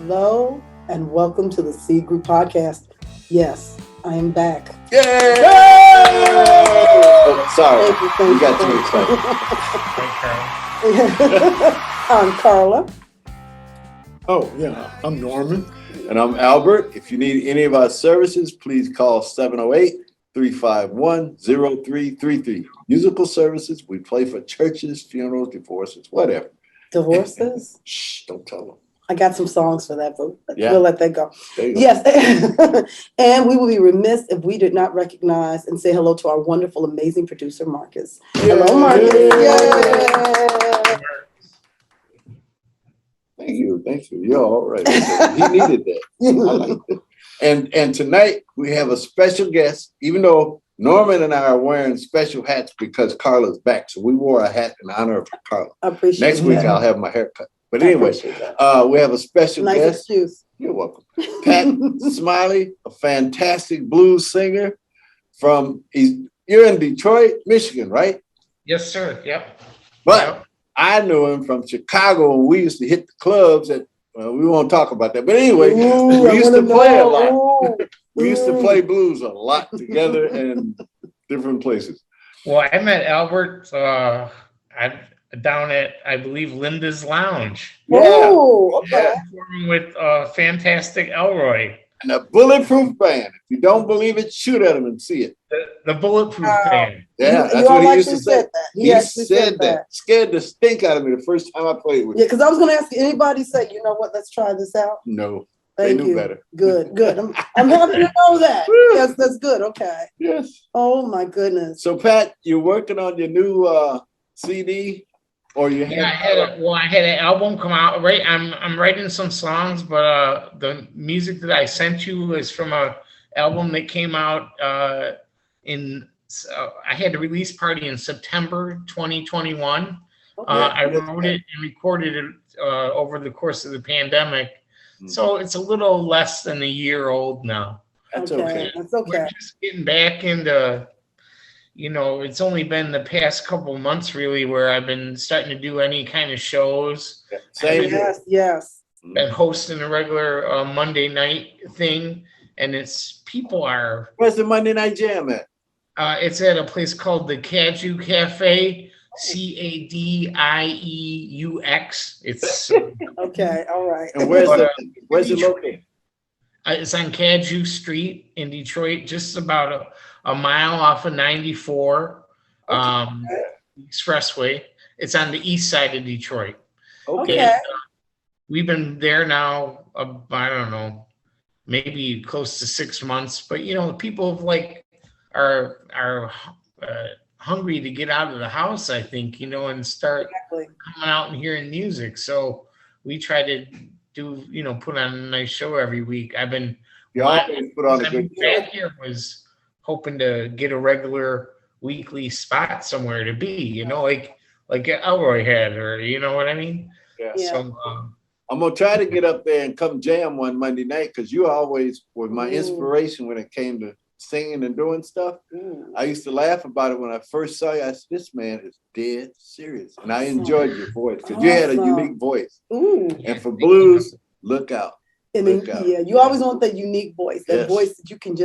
Hello and welcome to the Seed Group podcast. Yes, I am back. Yay! Oh, sorry, we got too excited. I'm Carla. Oh, yeah, I'm Norman. And I'm Albert. If you need any of our services, please call 708-351-0333. Musical services, we play for churches, funerals, divorces, whatever. Divorces? Shh, don't tell them. I got some songs for that, but Yeah. we'll let that go. Yes. And we will be remiss if we did not recognize and say hello to our wonderful, amazing producer, Marcus. Yay. Hello, Marcus. Yay. Thank you. You're all right. He needed that. I like that. And tonight we have a special guest, even though Norman and I are wearing special hats because Carla's back. So we wore a hat in honor of Carla. I appreciate Next week I'll have my hair cut. But anyway, we have a special nice guest. Excuse. You're welcome. Pat Smillie, a fantastic blues singer you're in Detroit, Michigan, right? Yes, sir. Yep. But I knew him from Chicago and we used to hit the clubs we won't talk about that. But anyway, we used to play a lot. We used to play blues a lot together in different places. Well, I met Albert down at, I believe, Linda's Lounge. Oh, okay. Performing with fantastic Elroy. And a bulletproof band. If you don't believe it, shoot at him and see it. The bulletproof band. Yeah, that's what he used to say. He said that. Scared the stink out of me the first time I played with him. Yeah, because I was going to ask you, anybody say, you know what, let's try this out? No. Thank they you. knew better. Good. I'm happy to know that. Yes, that's good. Okay. Yes. Oh my goodness. So Pat, you're working on your new CD, or you I had an album come out. Right, I'm writing some songs, but the music that I sent you is from a album that came out I had a release party in September 2021. I wrote it and recorded it over the course of the pandemic. So it's a little less than a year old now. That's okay. That's okay. We're just getting back into, it's only been the past couple months really where I've been starting to do any kind of shows. Yeah. Same. Yes. Been hosting a regular Monday night thing, and Where's the Monday Night Jam at? It's at a place called the Caju Cafe. CADIEUX. It's okay. All right. And where's it located? It's on Caju Street in Detroit, just about a mile off of 94 Expressway. It's on the east side of Detroit. Okay. And, we've been there now. I don't know, maybe close to 6 months. But people are hungry to get out of the house, I think, and start coming out and hearing music. So we try to do, put on a nice show every week. I've been put on a good show. Back here was hoping to get a regular weekly spot somewhere to be, like Elroy had, or you know what I mean? Yeah. So I'm gonna try to get up there and come jam one Monday night because you always were my inspiration when it came to singing and doing stuff. I used to laugh about it when I first saw you. I said, this man is dead serious. And I enjoyed your voice because you had a unique voice. And for blues, look out. Yeah, you always want that unique voice, that voice that you can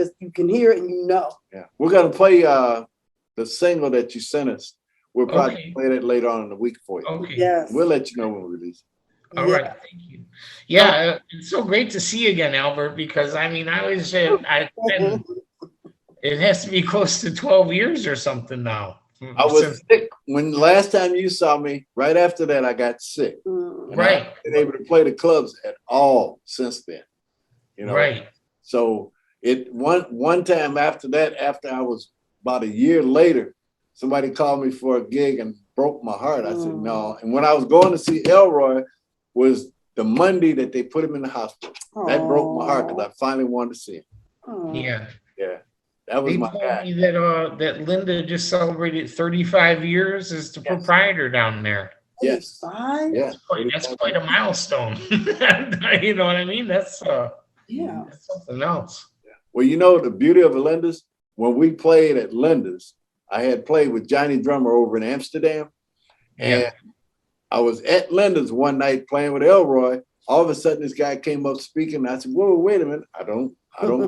hear it and Yeah. We're going to play the single that you sent us. We'll probably play that later on in the week for you. Okay. Yes. We'll let you know when we release it. All right, thank you. Yeah, it's so great to see you again, Albert, because I always said it has to be close to 12 years or something now. I was sick when the last time you saw me. Right after that, I got sick. And I haven't been able to play the clubs at all since then. Right. So one time after that, after I was about a year later, somebody called me for a gig and broke my heart. I said no. And when I was going to see Elroy, was the Monday that they put him in the hospital. That broke my heart because I finally wanted to see him. Yeah. That was they my told guy. me that Linda just celebrated 35 years as the proprietor down there. Yes. Yes. That's quite a milestone. You know what I mean? That's something else. Well, the beauty of Linda's, when we played at Linda's, I had played with Johnny Drummer over in Amsterdam. And I was at Linda's one night playing with Elroy, All of a sudden, this guy came up speaking. I said, "Whoa, wait a minute! I don't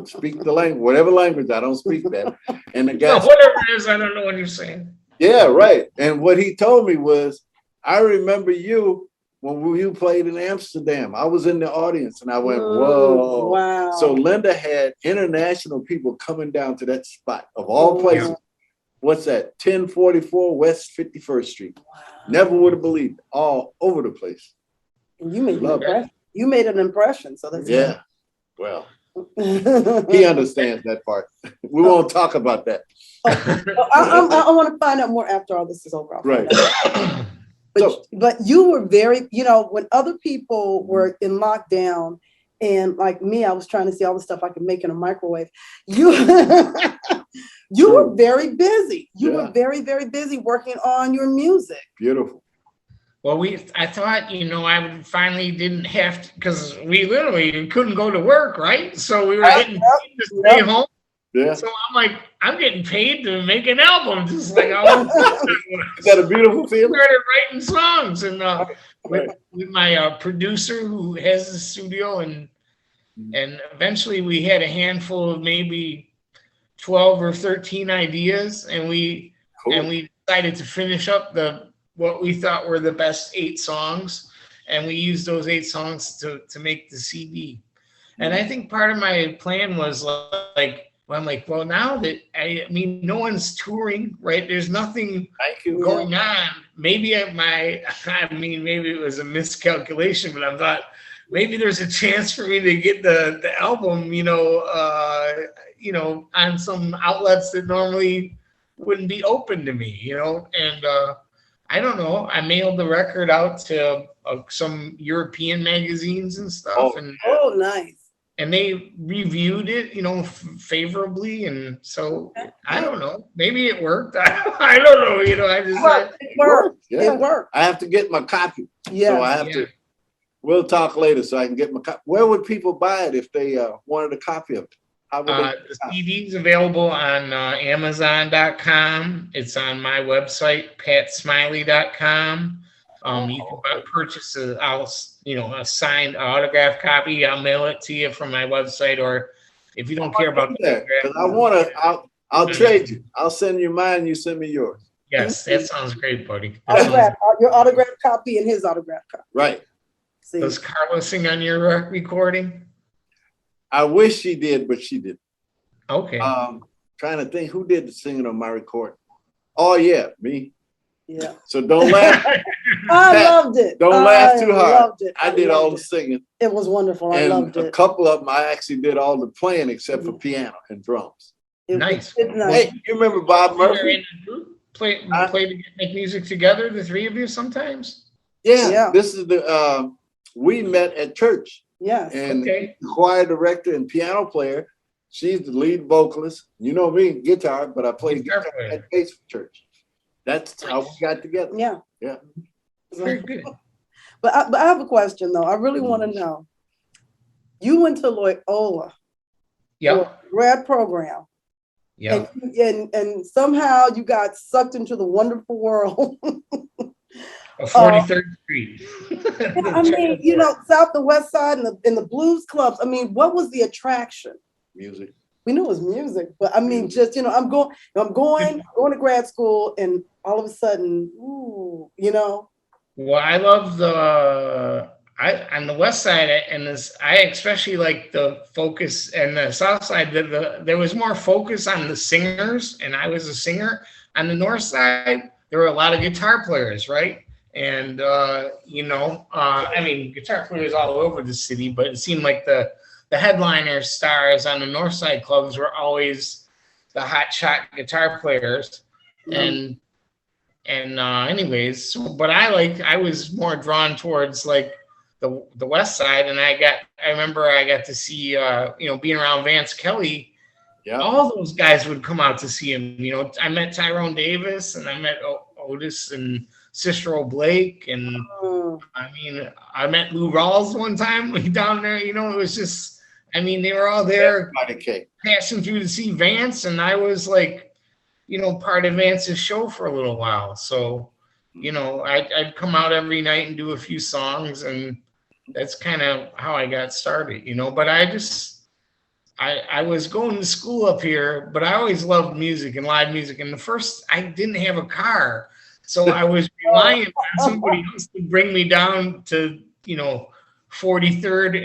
speak the language, whatever language. I don't speak that." And the guy, whatever it is, I don't know what you're saying. yeah, right. And what he told me was, "I remember you when you played in Amsterdam. I was in the audience, and I went, whoa, wow." So Linda had international people coming down to that spot of all places. What's that? 1044 West 51st Street. Wow. Never would have believed it. All over the place. And you made an impression. You made an impression, so that's yeah. Well, good. he understands that part. We won't talk about that. I want to find out more after all this is over. Right. But you were very, when other people were in lockdown, and like me, I was trying to see all the stuff I could make in a microwave. You were very busy. You were very, very busy working on your music. Beautiful. Well, I thought, I would finally didn't have to, because we literally couldn't go to work, right? So we were getting paid to stay home. Yeah. So I'm like, I'm getting paid to make an album. Just like I was. Is that a beautiful feeling? Started writing songs, and with my producer who has the studio, and eventually we had a handful of maybe 12 or 13 ideas, and we decided to finish up what we thought were the best 8 songs, and we used those 8 songs to make the CD. And I think part of my plan was well, now that no one's touring, right? There's nothing going on. Maybe maybe it was a miscalculation, but I thought maybe there's a chance for me to get the album, on some outlets that normally wouldn't be open to me, and I don't know. I mailed the record out to some European magazines and stuff. Oh, nice. And they reviewed it, favorably. And so I don't know. Maybe it worked. I don't know. It worked. Yeah. It worked. I have to get my copy. Yeah. So I have to. We'll talk later so I can get my copy. Where would people buy it if they wanted a copy of it? The CD's available on Amazon.com. It's on my website, patsmiley.com. You can purchase a signed autograph copy. I'll mail it to you from my website, or if you don't care about that, because I'll trade you. I'll send you mine. You send me yours. Yes, that sounds great, buddy. Your autograph copy and his autograph copy. Right. See. Does Carla sing on your recording? I wish she did, but she didn't. Okay. Trying to think who did the singing on my recording. Oh yeah, me. Yeah. So don't laugh. I loved it. Don't laugh too hard. Loved it. I did all the singing. It was wonderful. I loved it. A couple of them I actually did all the playing except for piano and drums. Nice. Hey, you remember Bob Murphy? Make music together, the 3 of you sometimes? Yeah. This is we met at church. Yes. And the choir director and piano player, she's the lead vocalist. You know me, guitar, but I play guitar and bass for church. That's how we got together. Yeah. Yeah. Very good. But I have a question though. I really want to know. You went to Loyola. Yeah. Grad program. Yeah. And somehow you got sucked into the wonderful world. Of 43rd Street. I mean, South and West Side and the blues clubs. I mean, what was the attraction? Music. We knew it was music, but I mean, just I'm going to grad school, and all of a sudden, Well, I love on the West Side, and I especially like the focus, and the South Side. There was more focus on the singers, and I was a singer. On the North Side, there were a lot of guitar players, right? And guitar players all over the city, but it seemed like the headliner stars on the North Side clubs were always the hot shot guitar players. Mm-hmm. Anyways, but I was more drawn towards like the West Side, and I remember I got to see being around Vance Kelly. Yeah, all those guys would come out to see him. I met Tyrone Davis, and I met Otis and Sister Blake, and I met Lou Rawls one time down there. It was just, they were all there passing through to see Vance, and I was like, part of Vance's show for a little while. So, I'd come out every night and do a few songs, and that's kind of how I got started, but I was going to school up here, but I always loved music and live music. And I didn't have a car. So I was relying on somebody else to bring me down to, 43rd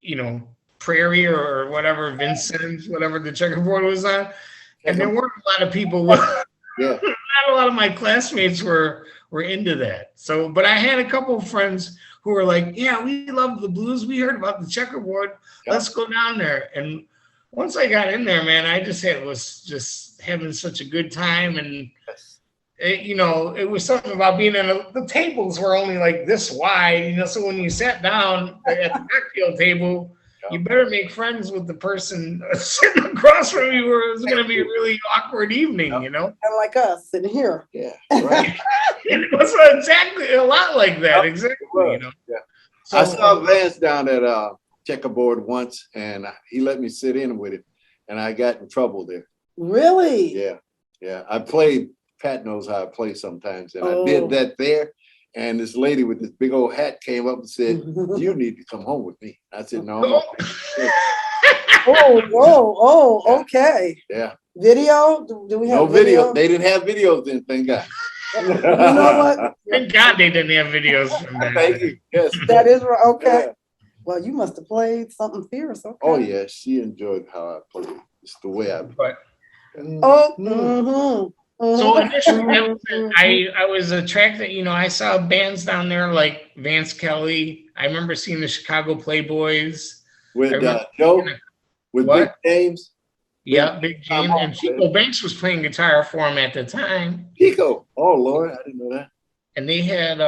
and, Prairie or whatever, Vincent's, whatever the checkerboard was on. And there weren't a lot of people. Yeah. Not a lot of my classmates were into that. So, but I had a couple of friends who were like, yeah, we love the blues. We heard about the checkerboard. Let's go down there. And once I got in there, man, was just having such a good time. And, it was something about being the tables were only like this wide, so when you sat down at the cocktail table, you better make friends with the person sitting across from you or it's going to be a really awkward evening, Kind of like us sitting here. Yeah, right. It was exactly a lot like that. Exactly. Yeah. So, I saw Vance down at checkerboard once, and he let me sit in with him, and I got in trouble there. Really? Yeah. I played. Pat knows how I play sometimes, and I did that there. And this lady with this big old hat came up and said, "You need to come home with me." I said, "No." Okay. Yeah. Video? Do we have no video? They didn't have videos then, thank God. You know what? Thank God they didn't have videos from that. Thank you. Yes. That is right. Okay. Yeah. Well, you must have played something fierce. Okay. Oh yeah, she enjoyed how I played. It's the way I play. So initially, I was attracted. I saw bands down there like Vance Kelly. I remember seeing the Chicago Playboys with Joe, with Big James. Yeah, Big James, and Chico Banks was playing guitar for him at the time. Chico, oh Lord, I didn't know that. And they had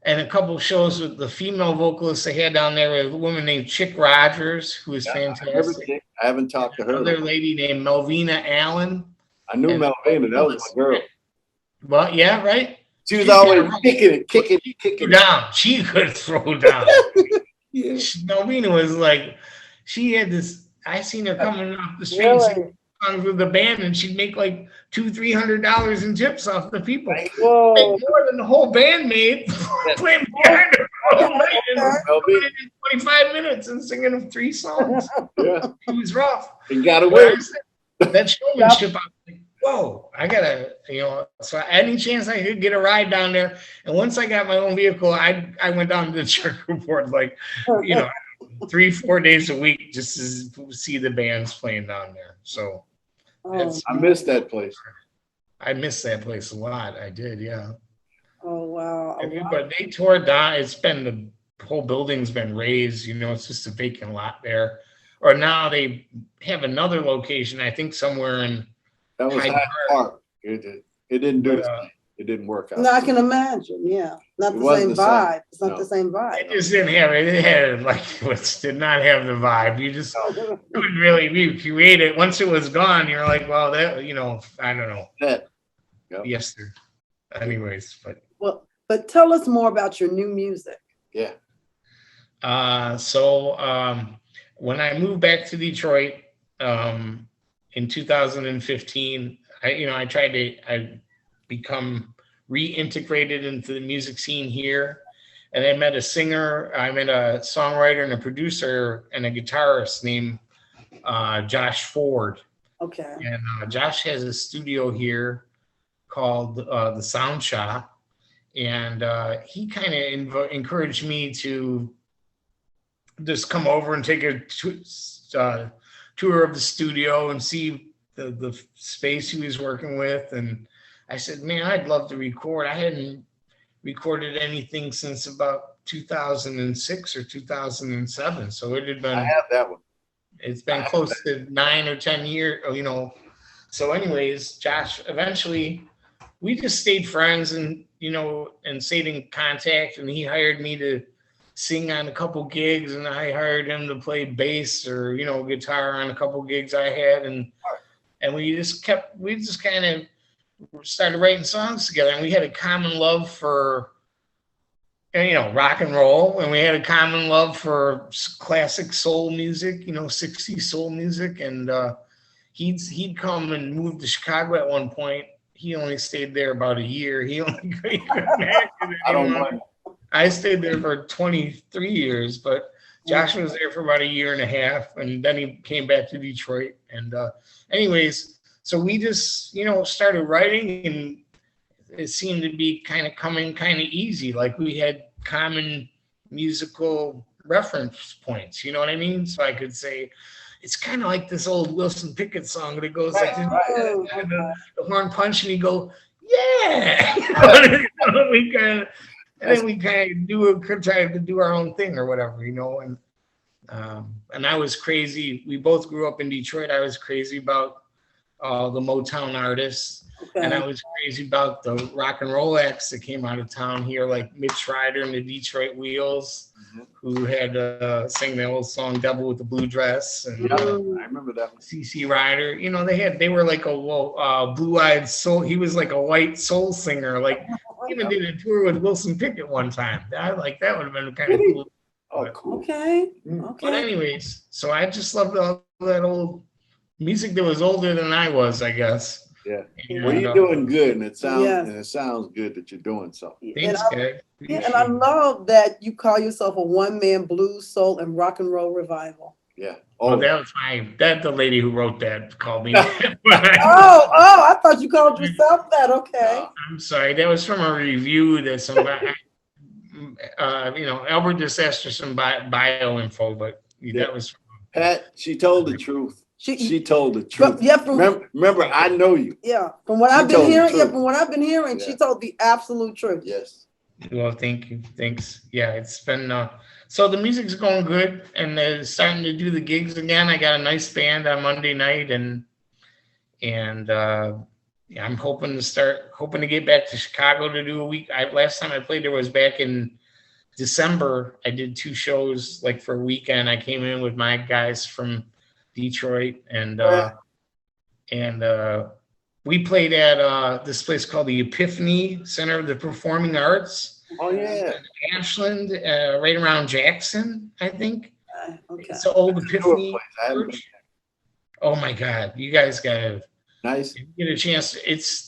and a couple of shows with the female vocalists they had down there with a woman named Chick Rogers, who was fantastic. I haven't talked to her. Another lady named Melvina Allen. I knew Melvina, that was my girl. Well, yeah, right. She was always kicking down. She could throw down. Yeah. Melvina was like, she had this. I seen her coming off the street singing songs with the band, and she'd make like $200-300 in tips off the people. Whoa. Make more than the whole band made playing behind her all night in 25 minutes and singing 3 songs. Yeah, it was rough. He got away. That showmanship, I was like, whoa, I gotta, so any chance I could get a ride down there. And once I got my own vehicle, I went down to the checkerboard, like, 3-4 days a week just to see the bands playing down there. So I missed that place. I missed that place a lot. I did, yeah. Oh, wow. But they tore it down. The whole building's been raised, it's just a vacant lot there. Or now they have another location, I think somewhere in that was Hyde Park. It didn't do it. It didn't work out. No, I can imagine. Yeah, not the same vibe. It's not the same vibe. It just didn't have it. It had did not have the vibe. You just couldn't really recreate it. Once it was gone, you're like, well, that I don't know. Yep. Yes, sir. Anyways, but tell us more about your new music. Yeah. So when I moved back to Detroit in 2015, I become reintegrated into the music scene here. And I met a singer, I met a songwriter and a producer and a guitarist named Josh Ford. Okay. And Josh has a studio here called the Sound Shop. And he kind of encouraged me to just come over and take a tour of the studio and see the space he was working with. And I said, man, I'd love to record. I hadn't recorded anything since about 2006 or 2007. So it had been. I have that one. It's been close to 9 or 10 years, So anyways, Josh, eventually we just stayed friends and stayed in contact. And he hired me to sing on a couple gigs, and I hired him to play bass or guitar on a couple gigs I had, and we just kind of started writing songs together, and we had a common love for rock and roll, and we had a common love for classic soul music, 60s soul music, and he'd come and move to Chicago at one point. He only stayed there about a year. He couldn't act it anymore. I stayed there for 23 years, but Josh was there for about a year and a half, and then he came back to Detroit. And anyways, so we just, started writing, and it seemed to be coming kind of easy. Like we had common musical reference points, you know what I mean? So I could say, it's kind of like this old Wilson Pickett song that goes like the horn punch, and you go, yeah. And then we kind of try to do our own thing or whatever, and I was crazy. We both grew up in Detroit. I was crazy about the Motown artists. And I was crazy about the rock and roll acts that came out of town here, like Mitch Ryder and the Detroit Wheels, who had sang the old song "Devil with the Blue Dress." And I remember that one. CC Ryder, they were like a blue-eyed soul. He was like a white soul singer. Like even did a tour with Wilson Pickett one time. That would have been kind of cool. Oh, cool. Okay. But anyways, so I just loved all that old music that was older than I was, I guess. Yeah. And, well, you're doing good, and it sounds good that you're doing something. Thanks, Kay. And I love that you call yourself a one-man blues, soul, and rock and roll revival. Yeah. Oh, that was the lady who wrote that called me. I thought you called yourself that. Okay. I'm sorry. That was from a review that somebody, Albert just asked for some bio info, but that was Pat. She told the truth. She told the truth. Remember, I know you. Yeah, from what I've been hearing, she told the absolute truth. Yes. Well, thank you. Thanks. Yeah, it's been so the music's going good, and starting to do the gigs again. I got a nice band on Monday night, and I'm hoping to get back to Chicago to do a week. Last time I played there was back in December. I did 2 shows like for a weekend. I came in with my guys from Detroit, and we played at this place called the Epiphany Center of the Performing Arts. Oh yeah, in Ashland, right around Jackson, I think. Okay. It's the old Epiphany Church. Oh my God, you guys gotta get a chance.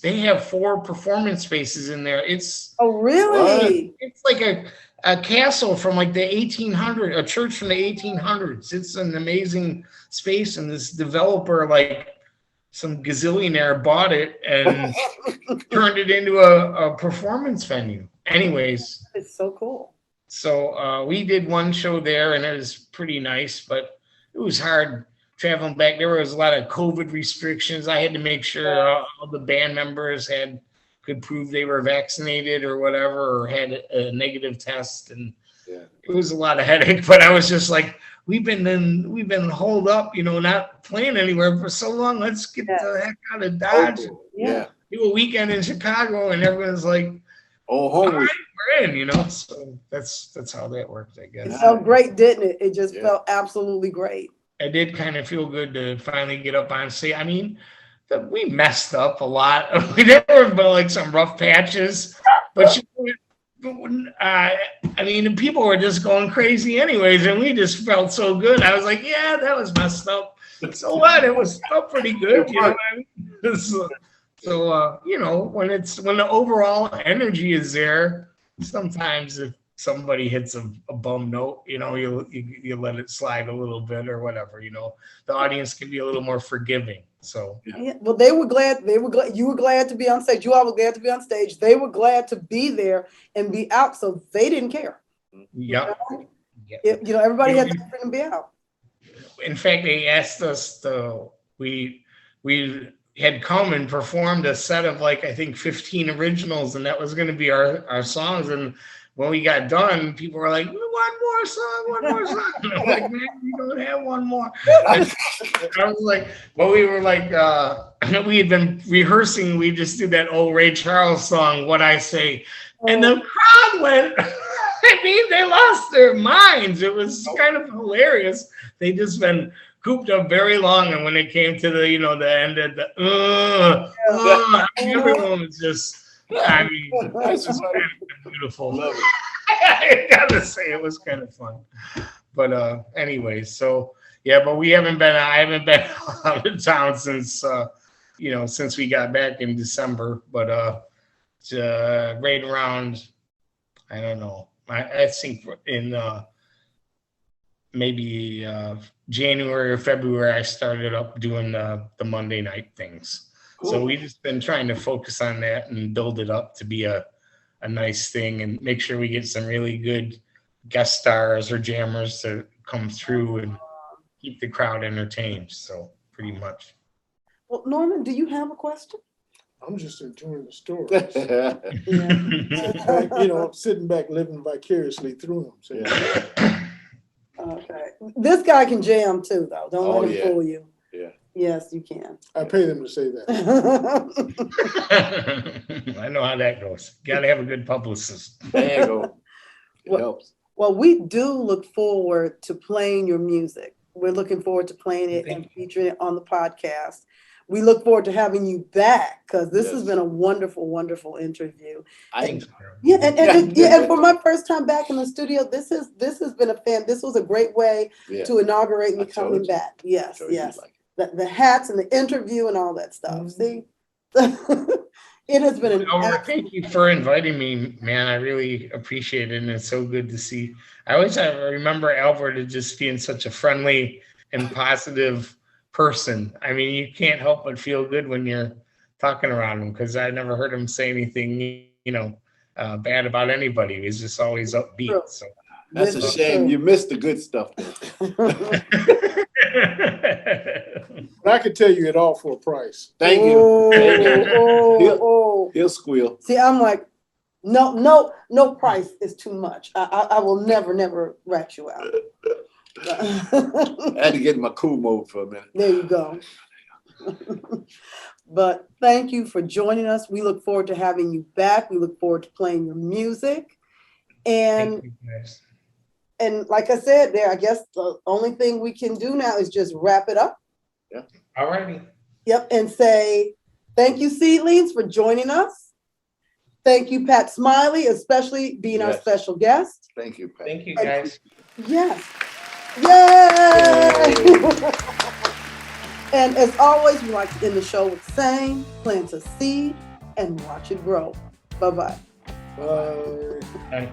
They have 4 performance spaces in there. Really? It's like a castle from like the 1800s, a church from the 1800s. It's an amazing space, and this developer, like some gazillionaire, bought it and turned it into a performance venue. Anyways, it's so cool. So we did 1 show there, and it was pretty nice, but it was hard traveling back. There was a lot of COVID restrictions. I had to make sure all the band members could prove they were vaccinated or whatever, or had a negative test, and it was a lot of headache. But I was just like, we've been holed up, not playing anywhere for so long. Let's get the heck out of Dodge. Do a weekend in Chicago, and everyone's like, all right, we're in, So that's how that worked, I guess. It felt great, didn't it? It just felt absolutely great. I did kind of feel good to finally get up on stage. I mean, we messed up a lot. There were like some rough patches, but people were just going crazy anyways, and we just felt so good. I was like, yeah, that was messed up. So what? It was still pretty good, you know what I mean? So when the overall energy is there, sometimes if somebody hits a bum note, you let it slide a little bit or whatever. The audience can be a little more forgiving. So well, they were glad. You were glad to be on stage. You all were glad to be on stage. They were glad to be there and be out, so they didn't care. Yep. Everybody had to freedom to be out. In fact, they asked us we had come and performed a set of like I think 15 originals, and that was going to be our songs. And when we got done, people were like, one more song. And I'm like, man, we don't have one more. I was like, we were like, we had been rehearsing. We just did that old Ray Charles song, What I Say. And the crowd went, they lost their minds. It was kind of hilarious. They just been cooped up very long. And when it came to the, the end of the, everyone was just, that's just kind of beautiful. I gotta say, it was kind of fun. But anyways, so yeah, but I haven't been out of town since since we got back in December. But right around, I don't know, I think in maybe January or February, I started up doing the Monday night things. Cool. So we've just been trying to focus on that and build it up to be a nice thing and make sure we get some really good guest stars or jammers to come through and keep the crowd entertained. So pretty much. Well, Norman, do you have a question? I'm just enjoying the stories. Yeah. You know, I'm sitting back living vicariously through them. So. Yeah. Okay. This guy can jam too, though. Don't let him fool you. Yeah. Yes, you can. I pay them to say that. I know how that goes. Got to have a good publicist. There you go. It helps. Well, we do look forward to playing your music. We're looking forward to playing it and featuring it on the podcast. We look forward to having you back because this has been a wonderful, wonderful interview. And for my first time back in the studio, this has been this was a great way to inaugurate me coming back. Yes, yes. The hats and the interview and all that stuff. See, it has been an thank you for inviting me, man. I really appreciate it, and it's so good to see. I remember Albert as just being such a friendly and positive person. I mean, you can't help but feel good when you're talking around him because I never heard him say anything, bad about anybody. He's just always upbeat. So that's a shame. You missed the good stuff. But I could tell you it all for a price. Thank you. He'll squeal. See, I'm like, no price is too much. I will never rat you out. I had to get in my cool mode for a minute. There you go. But thank you for joining us. We look forward to having you back. We look forward to playing your music. And like I said there, I guess the only thing we can do now is just wrap it up. Yeah. All righty. Yep. And say thank you, Seedlings, for joining us. Thank you, Pat Smillie, especially being our special guest. Thank you, Pat. Thank you, guys. Yes. Yay! And as always, we like to end the show with saying, plant a seed and watch it grow. Bye-bye. Bye. Bye.